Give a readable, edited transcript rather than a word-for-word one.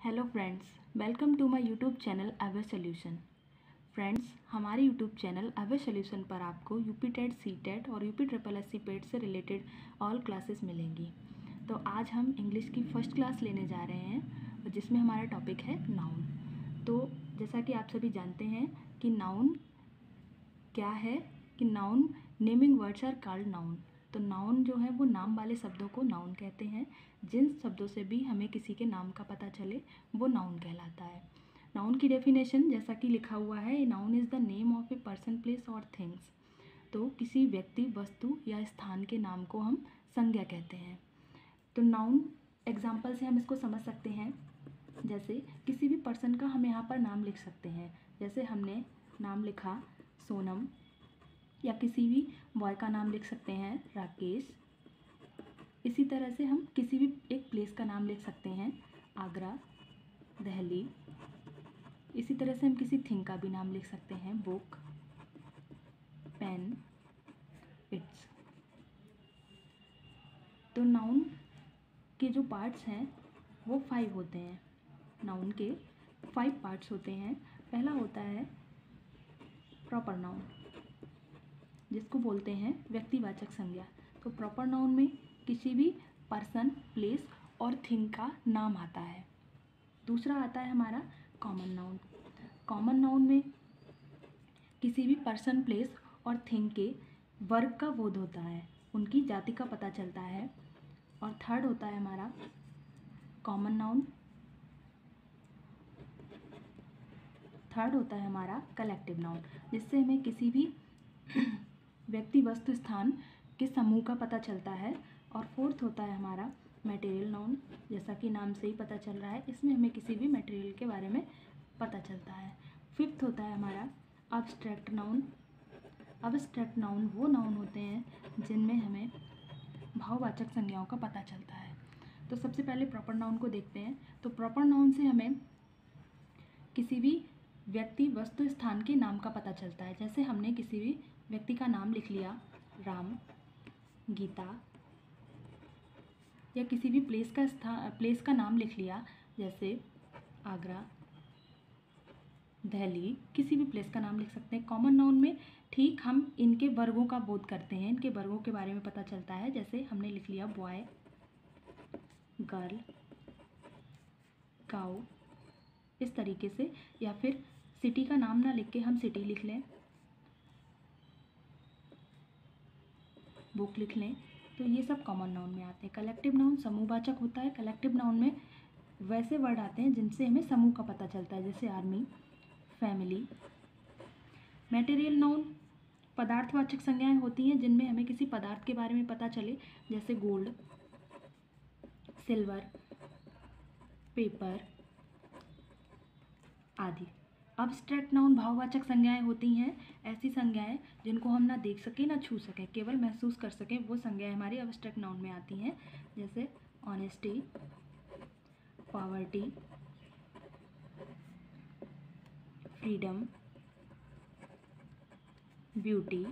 Hello friends, welcome to my YouTube channel Away Solution. Friends, हमारे YouTube channel Away Solution पर आपको UP TET, C TET और UP triple S C PET से related all classes मिलेंगी। तो आज हम इंग्लिश की फर्स्ट क्लास लेने जा रहे हैं और जिसमें हमारा टॉपिक है नाउन। तो जैसा कि आप सभी जानते हैं कि नाउन क्या है, कि noun naming words are called noun. तो नाउन जो है वो नाम वाले शब्दों को नाउन कहते हैं। जिन शब्दों से भी हमें किसी के नाम का पता चले वो नाउन कहलाता है। नाउन की डेफिनेशन जैसा कि लिखा हुआ है, noun is the name of a person, place और थिंग्स। तो किसी व्यक्ति, वस्तु या स्थान के नाम को हम संज्ञा कहते हैं। तो नाउन एग्जाम्पल से हम इसको समझ सकते हैं। जैसे किसी भी पर्सन का हम यहाँ पर नाम लिख सकते हैं। जैसे हमने नाम लिखा सोनम, या किसी भी बॉय का नाम लिख सकते हैं राकेश। इसी तरह से हम किसी भी एक प्लेस का नाम लिख सकते हैं आगरा, दिल्ली। इसी तरह से हम किसी थिंग का भी नाम लिख सकते हैं बुक, पेन, इट्स। तो नाउन के जो पार्ट्स हैं वो 5 होते हैं। नाउन के 5 पार्ट्स होते हैं। पहला होता है प्रॉपर नाउन, जिसको बोलते हैं व्यक्तिवाचक संज्ञा। तो प्रॉपर नाउन में किसी भी पर्सन, प्लेस और थिंग का नाम आता है। दूसरा आता है हमारा कॉमन नाउन। कॉमन नाउन में किसी भी पर्सन, प्लेस और थिंग के वर्ग का बोध होता है, उनकी जाति का पता चलता है। और थर्ड होता है हमारा कॉमन नाउन। थर्ड होता है हमारा कलेक्टिव नाउन, जिससे हमें किसी भी व्यक्ति, वस्तु, स्थान के समूह का पता चलता है। और फोर्थ होता है हमारा मटेरियल नाउन। जैसा कि नाम से ही पता चल रहा है, इसमें हमें किसी भी मटेरियल के बारे में पता चलता है। फिफ्थ होता है हमारा अब्स्ट्रैक्ट नाउन। अब्स्ट्रैक्ट नाउन वो नाउन होते हैं जिनमें हमें भाववाचक संज्ञाओं का पता चलता है। तो सबसे पहले प्रॉपर नाउन को देखते हैं। तो प्रॉपर नाउन से हमें किसी भी व्यक्ति, वस्तु, स्थान के नाम का पता चलता है। जैसे हमने किसी भी व्यक्ति का नाम लिख लिया राम, गीता, या किसी भी प्लेस का नाम लिख लिया जैसे आगरा, दिल्ली। किसी भी प्लेस का नाम लिख सकते हैं। कॉमन नाउन में ठीक हम इनके वर्गों का बोध करते हैं, इनके वर्गों के बारे में पता चलता है। जैसे हमने लिख लिया बॉय, गर्ल, काऊ, इस तरीके से। या फिर सिटी का नाम ना लिख के हम सिटी लिख लें, बुक लिख लें। तो ये सब कॉमन नाउन में आते हैं। कलेक्टिव नाउन समूहवाचक होता है। कलेक्टिव नाउन में वैसे वर्ड आते हैं जिनसे हमें समूह का पता चलता है, जैसे आर्मी, फैमिली। मटेरियल नाउन पदार्थवाचक संज्ञाएं होती हैं जिनमें हमें किसी पदार्थ के बारे में पता चले, जैसे गोल्ड, सिल्वर, पेपर आदि। अब्स्ट्रैक्ट नाउन भाववाचक संज्ञाएं होती हैं। ऐसी संज्ञाएं जिनको हम ना देख सकें ना छू सकें, केवल महसूस कर सकें, वो संज्ञाएं हमारी अब्स्ट्रैक्ट नाउन में आती हैं। जैसे ऑनेस्टी, पॉवर्टी, फ्रीडम, ब्यूटी,